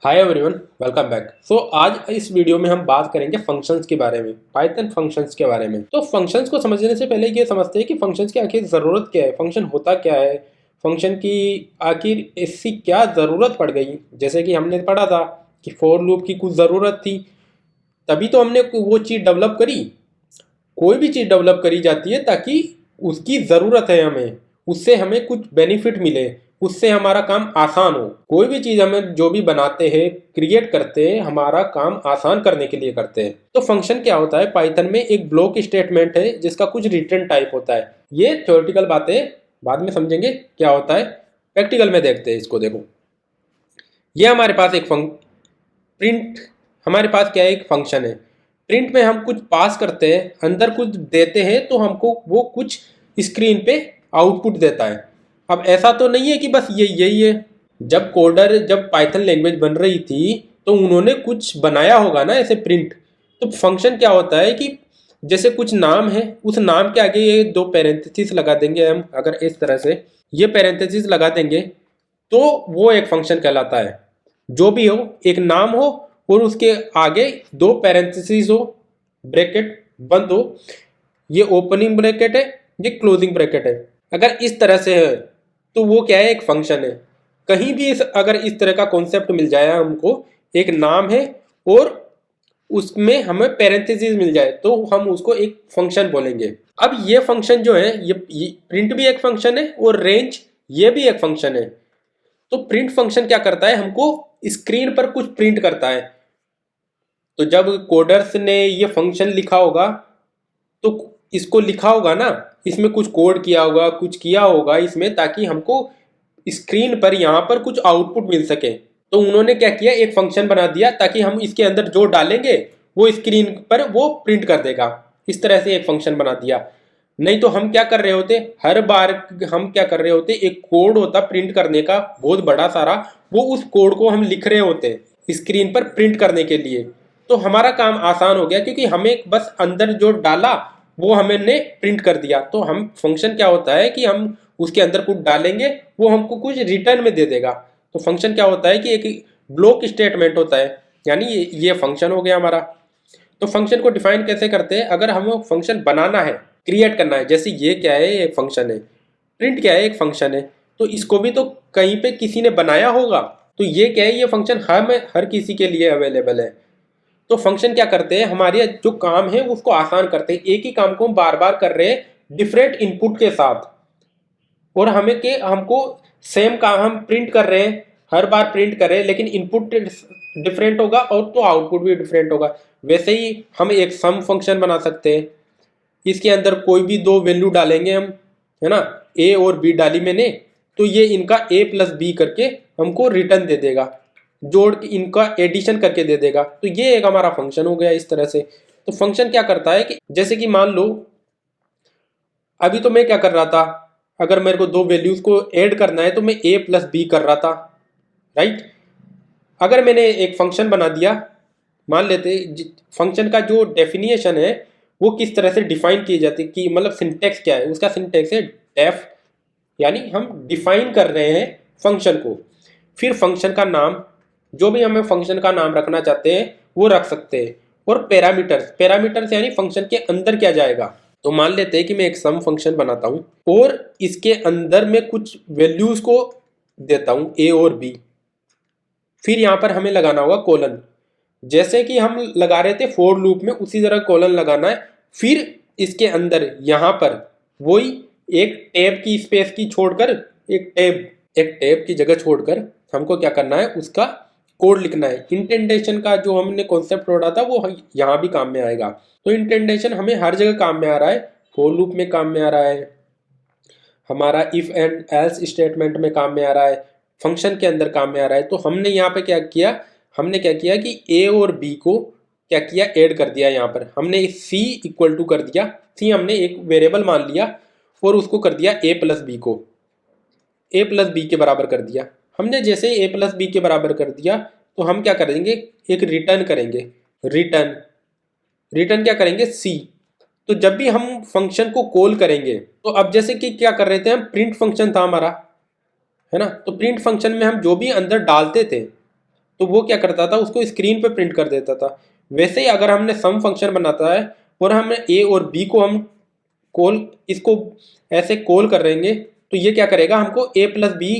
Hi everyone, welcome back. आज इस video में हम बात करेंगे फंक्शंस के बारे में, पाइथन फंक्शंस के बारे में। तो फंक्शंस को समझने से पहले ये समझते हैं कि फंक्शंस की आखिर ज़रूरत क्या है, फंक्शन होता क्या है, फंक्शन की आखिर इसकी क्या ज़रूरत पड़ गई। जैसे कि हमने पढ़ा था कि फॉर लूप की कुछ ज़रूरत थी, तभी तो हमने वो चीज़ डेवलप करी। कोई भी चीज़ डेवलप करी जाती है ताकि उसकी ज़रूरत है हमें, उससे हमें कुछ बेनिफिट मिले, उससे हमारा काम आसान हो। कोई भी चीज़ हमें जो भी बनाते हैं, क्रिएट करते हैं, हमारा काम आसान करने के लिए करते हैं। तो फंक्शन क्या होता है, पाइथन में एक ब्लॉक स्टेटमेंट है जिसका कुछ रिटर्न टाइप होता है। ये थ्योरेटिकल बातें बाद में समझेंगे क्या होता है, प्रैक्टिकल में देखते हैं इसको। देखो, ये हमारे पास एक प्रिंट, हमारे पास क्या है, एक फंक्शन है। प्रिंट में हम कुछ पास करते हैं, अंदर कुछ देते हैं, तो हमको वो कुछ स्क्रीन पे आउटपुट देता है। अब ऐसा तो नहीं है कि बस यही है। जब पाइथन लैंग्वेज बन रही थी तो उन्होंने कुछ बनाया होगा ना ऐसे प्रिंट। तो फंक्शन क्या होता है कि जैसे कुछ नाम है, उस नाम के आगे ये दो पैरेंथेसिस लगा देंगे हम, अगर इस तरह से ये पैरेंथेसिस लगा देंगे तो वो एक फंक्शन कहलाता है। जो भी हो, एक नाम हो और उसके आगे दो पैरेंथेसिस हो, ब्रैकेट बंद हो, ये ओपनिंग ब्रैकेट है, ये क्लोजिंग ब्रैकेट है। अगर इस तरह से है तो वो क्या है, एक फंक्शन है। कहीं भी अगर इस तरह का कॉन्सेप्ट मिल जाए हमको, एक नाम है और उसमें हमें पैरेंथेसिस मिल जाए, तो हम उसको एक फंक्शन बोलेंगे। अब ये फंक्शन जो है, ये प्रिंट भी एक फंक्शन है और रेंज ये भी एक फंक्शन है। तो प्रिंट फंक्शन क्या करता है, हमको स्क्रीन पर कुछ प्रिंट करता है। तो जब कोडर्स ने ये फंक्शन लिखा होगा तो इसको लिखा होगा ना, इसमें कुछ कोड किया होगा, कुछ किया होगा इसमें, ताकि हमको स्क्रीन पर यहाँ पर कुछ आउटपुट मिल सके। तो उन्होंने क्या किया, एक फंक्शन बना दिया ताकि हम इसके अंदर जो डालेंगे वो स्क्रीन पर वो प्रिंट कर देगा। इस तरह से एक फंक्शन बना दिया। नहीं तो हम क्या कर रहे होते, हर बार हम क्या कर रहे होते, एक कोड होता प्रिंट करने का बहुत बड़ा सारा, वो उस कोड को हम लिख रहे होते स्क्रीन पर प्रिंट करने के लिए। तो हमारा काम आसान हो गया क्योंकि हमें बस अंदर जो डाला वो हमने प्रिंट कर दिया। तो हम फंक्शन क्या होता है कि हम उसके अंदर कुछ डालेंगे, वो हमको कुछ रिटर्न में दे देगा। तो फंक्शन क्या होता है कि एक ब्लॉक स्टेटमेंट होता है, यानी ये फंक्शन हो गया हमारा। तो फंक्शन को डिफाइन कैसे करते हैं, अगर हमें फंक्शन बनाना है, क्रिएट करना है, जैसे ये क्या है, एक फंक्शन है, प्रिंट क्या है, एक फंक्शन है, तो इसको भी तो कहीं पे किसी ने बनाया होगा। तो ये क्या है, ये फंक्शन हर किसी के लिए अवेलेबल है। तो फंक्शन क्या करते हैं, हमारे जो काम है उसको आसान करते हैं। एक ही काम को हम बार बार कर रहे हैं डिफरेंट इनपुट के साथ, और हमको सेम काम हम प्रिंट कर रहे हैं, हर बार प्रिंट कर रहे हैं, लेकिन इनपुट डिफरेंट होगा और तो आउटपुट भी डिफरेंट होगा। वैसे ही हम एक सम फंक्शन बना सकते हैं। इसके अंदर कोई भी दो वैल्यू डालेंगे हम, है ना, ए और बी डाली मैंने, तो ये इनका ए प्लस बी करके हमको रिटर्न दे देगा, जोड़ के इनका एडिशन करके दे देगा। तो ये एक हमारा फंक्शन हो गया इस तरह से। तो फंक्शन क्या करता है कि जैसे कि मान लो अभी तो मैं क्या कर रहा था, अगर मेरे को दो वैल्यूज को ऐड करना है तो मैं ए प्लस बी कर रहा था, राइट। अगर मैंने एक फंक्शन बना दिया, मान लेते फंक्शन का जो डेफिनेशन है वो किस तरह से डिफाइन की जाती है, कि मतलब सिंटेक्स क्या है, उसका सिंटेक्स है डेफ, यानी हम डिफाइन कर रहे हैं फंक्शन को। फिर फंक्शन का नाम, जो भी हमें फंक्शन का नाम रखना चाहते हैं वो रख सकते हैं। और पैरामीटर्स, पैरामीटर्स यानी फंक्शन के अंदर क्या जाएगा। तो मान लेते हैं कि मैं एक सम फंक्शन बनाता हूँ और इसके अंदर मैं कुछ वैल्यूज को देता हूँ ए और बी। फिर यहाँ पर हमें लगाना होगा कोलन, जैसे कि हम लगा रहे थे फॉर लूप में, उसी तरह कोलन लगाना है। फिर इसके अंदर यहाँ पर वही एक टैब की स्पेस की छोड़कर, एक टैब की जगह छोड़कर हमको क्या करना है, उसका कोड लिखना है। इंटेंटेशन का जो हमने कॉन्सेप्ट पढ़ा था वो यहाँ भी काम में आएगा। तो इंटेंटेशन हमें हर जगह काम में आ रहा है, फॉर लूप में काम में आ रहा है, हमारा इफ एंड एल्स स्टेटमेंट में काम में आ रहा है, फंक्शन के अंदर काम में आ रहा है। तो हमने यहाँ पे क्या किया, हमने क्या किया कि ए और बी को क्या किया, ऐड कर दिया। यहाँ पर हमने सी इक्वल टू कर दिया, सी हमने एक वेरिएबल मान लिया और उसको कर दिया ए प्लस बी को, ए प्लस बी के बराबर कर दिया। हमने जैसे ए प्लस बी के बराबर कर दिया तो हम क्या करेंगे, एक रिटर्न करेंगे, रिटर्न रिटर्न क्या करेंगे, सी। तो जब भी हम फंक्शन को कॉल करेंगे, तो अब जैसे कि क्या कर रहे थे हम, प्रिंट फंक्शन था हमारा, है ना। तो प्रिंट फंक्शन में हम जो भी अंदर डालते थे तो वो क्या करता था, उसको स्क्रीन पे प्रिंट कर देता था। वैसे ही अगर हमने सम फंक्शन बनाता है और हमने ए और बी को हम कॉल, इसको ऐसे कॉल कर देंगे, तो ये क्या करेगा, हमको ए प्लस बी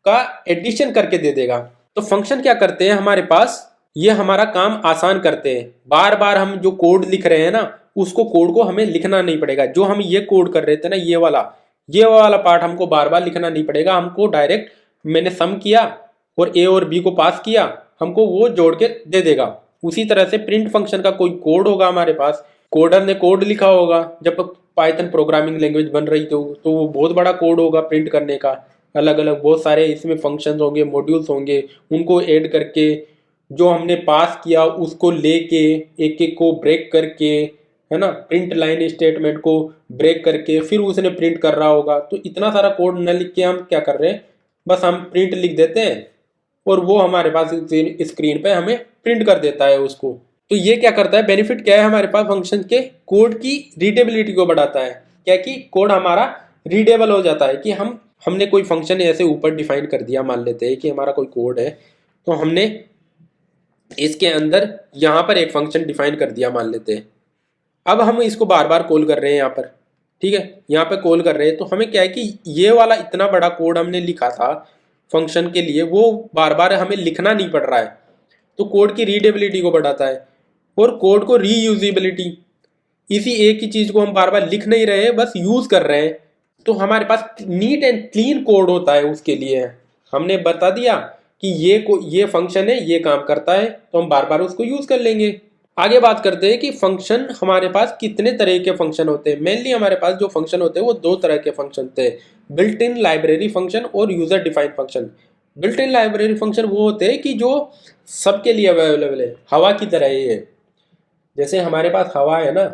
का एडिशन करके दे देगा। तो फंक्शन क्या करते हैं हमारे पास, ये हमारा काम आसान करते हैं। बार बार हम जो कोड लिख रहे हैं ना, उसको कोड को हमें लिखना नहीं पड़ेगा। जो हम ये कोड कर रहे थे ना, ये वाला पार्ट हमको बार बार लिखना नहीं पड़ेगा। हमको डायरेक्ट मैंने सम किया और ए और बी को पास किया, हमको वो जोड़ के दे देगा। उसी तरह से प्रिंट फंक्शन का कोई कोड होगा हमारे पास, कोडर ने कोड लिखा होगा जब पाइथन प्रोग्रामिंग लैंग्वेज बन रही तो वो बहुत बड़ा कोड होगा प्रिंट करने का। अलग अलग बहुत सारे इसमें फंक्शंस होंगे, मॉड्यूल्स होंगे, उनको ऐड करके जो हमने पास किया उसको लेके एक एक को ब्रेक करके, है ना, प्रिंट लाइन स्टेटमेंट को ब्रेक करके फिर उसने प्रिंट कर रहा होगा। तो इतना सारा कोड न लिख के हम क्या कर रहे हैं, बस हम प्रिंट लिख देते हैं और वो हमारे पास स्क्रीन पे हमें प्रिंट कर देता है उसको। तो ये क्या करता है, बेनिफिट क्या है हमारे पास फंक्शन के, कोड की रीडेबिलिटी को बढ़ाता है। क्या कि कोड हमारा रीडेबल हो जाता है कि हमने कोई फंक्शन ऐसे ऊपर डिफाइन कर दिया, मान लेते हैं कि हमारा कोई कोड है, तो हमने इसके अंदर यहाँ पर एक फंक्शन डिफाइन कर दिया मान लेते हैं। अब हम इसको बार बार कॉल कर रहे हैं यहाँ पर, ठीक है, यहाँ पे कॉल कर रहे हैं, तो हमें क्या है कि ये वाला इतना बड़ा कोड हमने लिखा था फंक्शन के लिए, वो बार बार हमें लिखना नहीं पड़ रहा है। तो कोड की रीडेबिलिटी को बढ़ाता है और कोड को रीयूजेबिलिटी, इसी एक ही चीज को हम बार बार लिख नहीं रहे, बस यूज कर रहे हैं, तो हमारे पास नीट एंड क्लीन कोड होता है। उसके लिए हमने बता दिया कि ये फंक्शन है, ये काम करता है, तो हम बार बार उसको यूज कर लेंगे। आगे बात करते हैं कि फंक्शन हमारे पास कितने तरह के फंक्शन होते हैं। मेनली हमारे पास जो फंक्शन होते हैं वो दो तरह के फंक्शन होते हैं, बिल्ट इन लाइब्रेरी फंक्शन और user defined function. Built in library function वो होते हैं कि जो सबके लिए अवेलेबल है, हवा की तरह ही है। जैसे हमारे पास हवा है ना,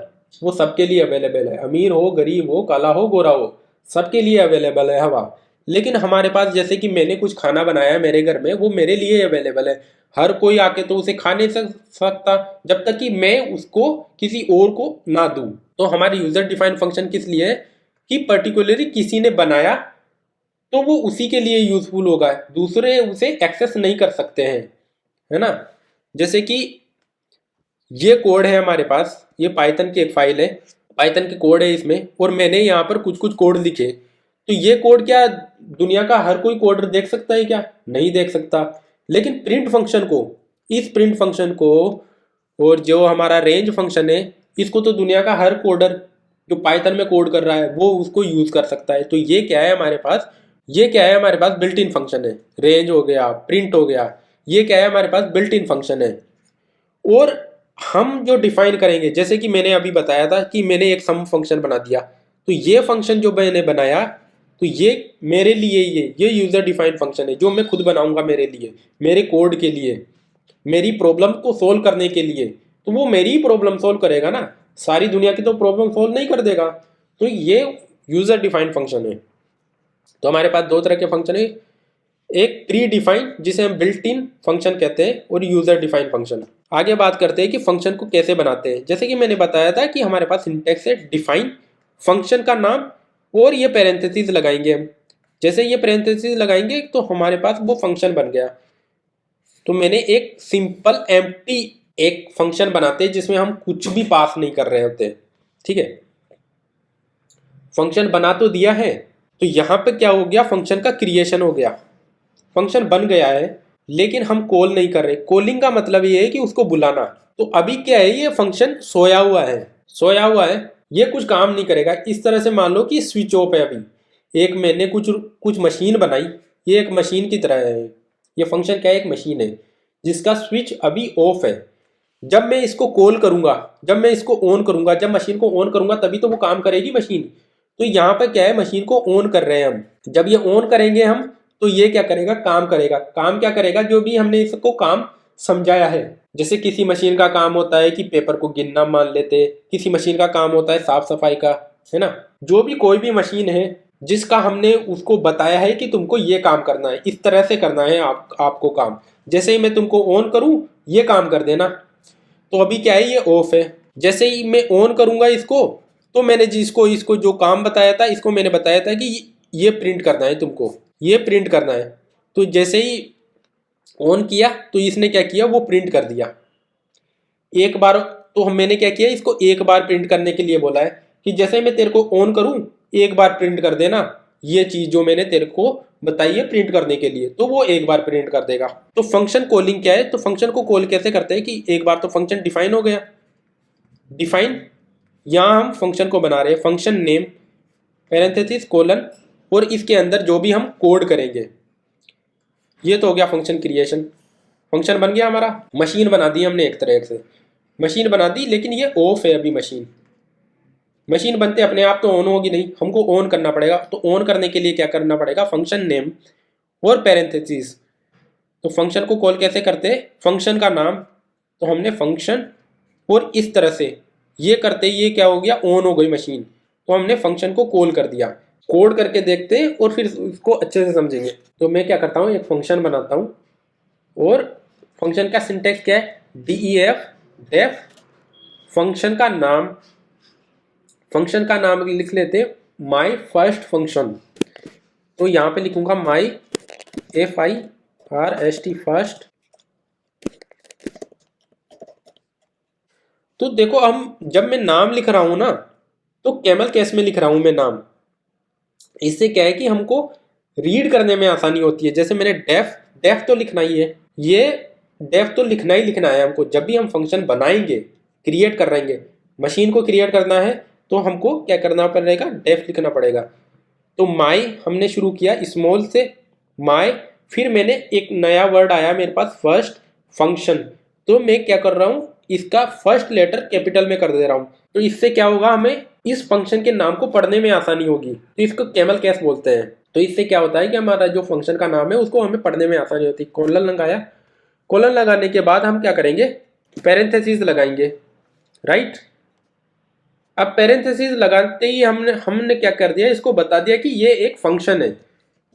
वो सबके लिए अवेलेबल है, अमीर हो गरीब हो काला हो गोरा हो, सबके लिए अवेलेबल है हवा। लेकिन हमारे पास जैसे कि मैंने कुछ खाना बनाया मेरे घर में, वो मेरे लिए अवेलेबल है, हर कोई आके तो उसे खा नहीं सकता जब तक कि मैं उसको किसी और को ना दूं। तो हमारे यूजर डिफाइंड फंक्शन किस लिए है कि पर्टिकुलरली किसी ने बनाया तो वो उसी के लिए यूजफुल होगा, दूसरे उसे एक्सेस नहीं कर सकते हैं, है ना। जैसे कि ये कोड है हमारे पास, ये पाइथन की एक फाइल है, पाइथन के कोड है इसमें, और मैंने यहाँ पर कुछ कुछ कोड लिखे। तो ये कोड क्या दुनिया का हर कोई कोडर देख सकता है क्या? नहीं देख सकता। लेकिन प्रिंट फंक्शन को, इस प्रिंट फंक्शन को और जो हमारा रेंज फंक्शन है, इसको तो दुनिया का हर कोडर जो पाइथन में कोड कर रहा है वो उसको यूज कर सकता है। तो ये क्या है हमारे पास, ये क्या है हमारे पास बिल्ट इन फंक्शन है। रेंज हो गया, प्रिंट हो गया, ये क्या है हमारे पास बिल्ट इन फंक्शन है। और हम जो डिफाइन करेंगे, जैसे कि मैंने अभी बताया था कि मैंने एक सम फंक्शन बना दिया, तो ये फंक्शन जो मैंने बनाया, तो ये मेरे लिए ये यूजर डिफाइंड फंक्शन है जो मैं खुद बनाऊंगा मेरे लिए, मेरे कोड के लिए, मेरी प्रॉब्लम को सोल्व करने के लिए। तो वो मेरी ही प्रॉब्लम सोल्व करेगा ना, सारी दुनिया की तो प्रॉब्लम सोल्व नहीं कर देगा। तो ये यूजर डिफाइंड फंक्शन है। तो हमारे पास दो तरह के फंक्शन है, एक प्री डिफाइंड जिसे हम बिल्ट इन फंक्शन कहते हैं, और यूजर डिफाइंड फंक्शन। आगे बात करते हैं कि फंक्शन को कैसे बनाते हैं। जैसे कि मैंने बताया था कि हमारे पास सिंटैक्स है डिफाइन फंक्शन का नाम, और ये पैरेंथेसिस लगाएंगे हम। जैसे ये पैरेंथेसिस लगाएंगे तो हमारे पास वो फंक्शन बन गया। तो मैंने एक सिंपल एम्प्टी एक फंक्शन बनाते हैं जिसमें हम कुछ भी पास नहीं कर रहे होते, ठीक है। फंक्शन बना तो दिया है, तो यहां पे क्या हो गया, फंक्शन का क्रिएशन हो गया, फंक्शन बन गया है, लेकिन हम कॉल नहीं कर रहे। कॉलिंग का मतलब ये है कि उसको बुलाना। तो अभी क्या है, ये फंक्शन सोया हुआ है, सोया हुआ है, ये कुछ काम नहीं करेगा। इस तरह से मान लो कि स्विच ऑफ है। अभी एक मैंने कुछ मशीन बनाई, ये एक मशीन की तरह है। ये फंक्शन क्या है, एक मशीन है जिसका स्विच अभी ऑफ है। जब मैं इसको कॉल करूंगा, जब मैं इसको ऑन करूंगा, जब मशीन को ऑन करूंगा तभी तो वो काम करेगी मशीन। तो यहाँ पर क्या है, मशीन को ऑन कर रहे हैं हम। जब ये ऑन करेंगे हम, तो ये क्या करेगा, काम करेगा। काम क्या करेगा, जो भी हमने इसको काम समझाया है। जैसे किसी मशीन का काम होता है कि पेपर को गिनना मान लेते, किसी मशीन का काम होता है साफ सफाई का, है ना। जो भी कोई भी मशीन है जिसका हमने उसको बताया है कि तुमको ये काम करना है, इस तरह से करना है आपको काम। जैसे ही मैं तुमको ऑन करूं, ये काम कर देना। तो अभी क्या है, ये ऑफ है। जैसे ही मैं ऑन करूंगा इसको, तो मैंने इसको जो काम बताया था, इसको मैंने बताया था कि ये प्रिंट करना है तुमको, ये प्रिंट करना है। तो जैसे ही ऑन किया तो इसने क्या किया, वो प्रिंट कर दिया एक बार। तो मैंने क्या किया, इसको एक बार प्रिंट करने के लिए बोला है कि जैसे मैं तेरे को ऑन करूं एक बार प्रिंट कर देना ये चीज जो मैंने तेरे को बताई है प्रिंट करने के लिए, तो वो एक बार प्रिंट कर देगा। तो फंक्शन कॉलिंग क्या है, तो फंक्शन को कॉल कैसे करते हैं कि एक बार तो फंक्शन डिफाइन हो गया, डिफाइन यहाँ हम फंक्शन को बना रहे हैं, फंक्शन नेम पैरेंथेसिस कोलन और इसके अंदर जो भी हम कोड करेंगे, ये तो हो गया फंक्शन क्रिएशन। फंक्शन बन गया हमारा, मशीन बना दी हमने, एक तरह से मशीन बना दी, लेकिन ये ऑफ है अभी। मशीन बनते अपने आप तो ऑन होगी नहीं, हमको ऑन करना पड़ेगा। तो ऑन करने के लिए क्या करना पड़ेगा, फंक्शन नेम और पैरेंथेसिस। तो फंक्शन को कॉल कैसे करते हैं, फंक्शन का नाम, तो हमने फंक्शन और इस तरह से ये करते ये क्या हो गया, ऑन हो गई मशीन। तो हमने फंक्शन को कॉल कर दिया। कोड करके देखते हैं और फिर उसको अच्छे से समझेंगे। तो मैं क्या करता हूँ, एक फंक्शन बनाता हूँ और फंक्शन का सिंटेक्स क्या है, DEF डेफ। फंक्शन का नाम लिख लेते माई फर्स्ट फंक्शन। तो यहाँ पे लिखूंगा माई FIRST फर्स्ट। तो देखो हम जब मैं नाम लिख रहा हूं ना तो कैमल केस में लिख रहा हूं मैं नाम। इससे क्या है कि हमको रीड करने में आसानी होती है। जैसे मैंने डेफ तो लिखना ही है, ये डेफ तो लिखना ही लिखना है हमको। जब भी हम फंक्शन बनाएंगे, क्रिएट कर रहेंगे, मशीन को क्रिएट करना है तो हमको क्या करना पड़ेगा, डेफ लिखना पड़ेगा। तो माई हमने शुरू किया स्मॉल से, माई, फिर मैंने एक नया वर्ड आया मेरे पास फर्स्ट फंक्शन। तो मैं क्या कर रहा हूँ, इसका फर्स्ट लेटर कैपिटल में कर दे रहा हूँ। तो इससे क्या होगा, हमें इस फंक्शन के नाम को पढ़ने में आसानी होगी। तो इसको कैमल केस बोलते हैं। तो इससे क्या होता है कि हमारा जो फंक्शन का नाम है उसको हमें पढ़ने में आसानी होती है। कोलन लगाया, कोलन लगाने के बाद हम क्या करेंगे, पैरेंथेसिस लगाएंगे, राइट। अब पैरेंथेसिस लगाते ही हमने क्या कर दिया, इसको बता दिया कि ये एक फंक्शन है।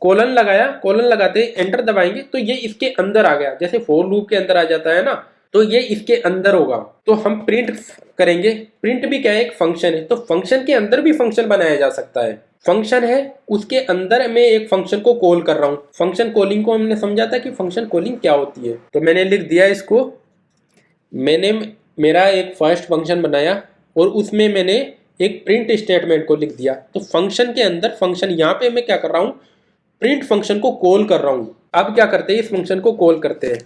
कोलन लगाया, कोलन लगाते ही एंटर दबाएंगे तो ये इसके अंदर आ गया, जैसे फॉर लूप के अंदर आ जाता है ना, तो ये इसके अंदर होगा। तो हम प्रिंट करेंगे, प्रिंट भी क्या है, एक फंक्शन है। तो फंक्शन के अंदर भी फंक्शन बनाया जा सकता है। फंक्शन है उसके अंदर मैं एक फंक्शन को कॉल कर रहा हूँ। फंक्शन कॉलिंग को हमने समझा था कि फंक्शन कॉलिंग क्या होती है। तो मैंने लिख दिया इसको, मैंने मेरा एक फर्स्ट फंक्शन बनाया और उसमें मैंने एक प्रिंट स्टेटमेंट को लिख दिया। तो फंक्शन के अंदर फंक्शन, यहाँ पे मैं क्या कर रहा हूँ, प्रिंट फंक्शन को कॉल कर रहा हूं। अब क्या करते हैं, इस फंक्शन को कॉल करते हैं।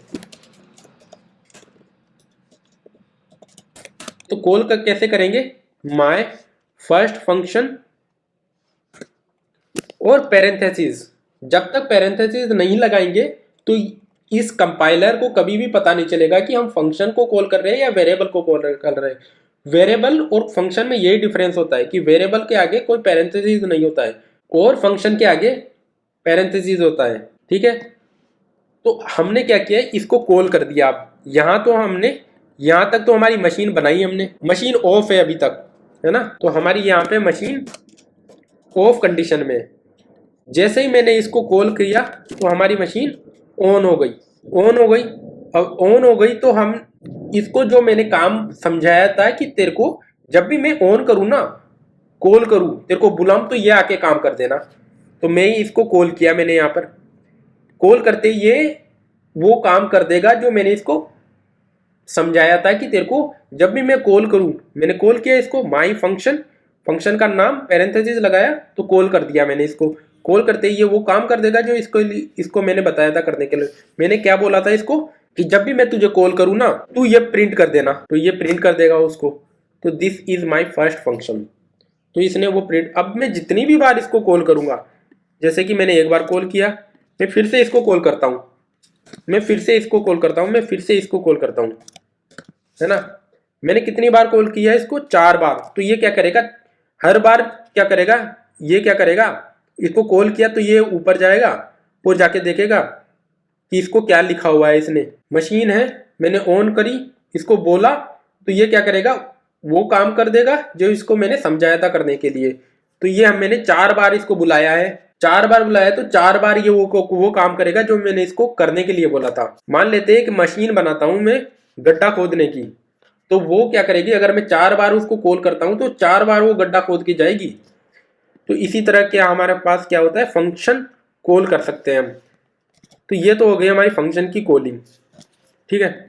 तो कॉल कर कैसे करेंगे, माय फर्स्ट फंक्शन और पैरेंथेसिस। जब तक पैरेंथेसिस नहीं लगाएंगे तो इस कंपाइलर को कभी भी पता नहीं चलेगा कि हम फंक्शन को कॉल कर रहे हैं या वेरिएबल को कॉल कर रहे हैं। वेरिएबल और फंक्शन में यही डिफरेंस होता है कि वेरिएबल के आगे कोई पैरेंथेसिस नहीं होता है और फंक्शन के आगे पैरेंथेसिस होता है, ठीक है। तो हमने क्या किया, इसको कॉल कर दिया। अब यहाँ तो हमने, यहाँ तक तो हमारी मशीन बनाई हमने, मशीन ऑफ है अभी तक, है ना। तो हमारी यहाँ पे मशीन ऑफ कंडीशन में, जैसे ही मैंने इसको कॉल किया तो हमारी मशीन ऑन हो गई, ऑन हो गई। अब ऑन हो गई तो हम इसको, जो मैंने काम समझाया था कि तेरे को जब भी मैं ऑन करूँ ना, कॉल करूँ, तेरे को बुलाऊं तो ये आके काम कर देना। तो मैं इसको कॉल किया, मैंने यहाँ पर कॉल करते ये वो काम कर देगा जो मैंने इसको समझाया था कि तेरे को जब भी मैं कॉल करूं। मैंने कॉल किया इसको माई फंक्शन, फंक्शन का नाम पैरेंथेसिस लगाया तो कॉल कर दिया मैंने इसको। कॉल करते ही ये वो काम कर देगा जो इसको मैंने बताया था करने के लिए। मैंने क्या बोला था इसको कि जब भी मैं तुझे कॉल करूं ना तू ये प्रिंट कर देना, तो ये प्रिंट कर देगा उसको। तो this is my first function. तो इसने वो प्रिंट, अब मैं जितनी भी बार इसको कॉल करूंगा, जैसे कि मैंने एक बार कॉल किया, मैं फिर से इसको कॉल करता हूँ, मैं फिर से इसको कॉल करता हूँ, मैं फिर से इसको कॉल करता हूँ, है ना। मैंने कितनी बार कॉल किया इसको, 4 बार। तो ये क्या करेगा, हर बार क्या करेगा, ये क्या करेगा, इसको कॉल किया तो ये ऊपर जाएगा और जाके देखेगा कि इसको क्या लिखा हुआ है। इसने मशीन है, मैंने ऑन करी, इसको बोला तो ये क्या करेगा, वो काम कर देगा जो इसको मैंने समझाया था करने के लिए। तो ये मैंने 4 बार इसको बुलाया है, 4 बार बुलाया तो 4 बार ये वो काम करेगा जो मैंने इसको करने के लिए बोला था। मान लेते हैं कि मशीन बनाता हूं मैं गड्ढा खोदने की, तो वो क्या करेगी, अगर मैं 4 बार उसको कॉल करता हूं तो 4 बार वो गड्ढा खोद के जाएगी। तो इसी तरह क्या हमारे पास क्या होता है, फंक्शन कॉल कर सकते हैं हम। तो ये तो हो गई हमारी फंक्शन की कॉलिंग, ठीक है।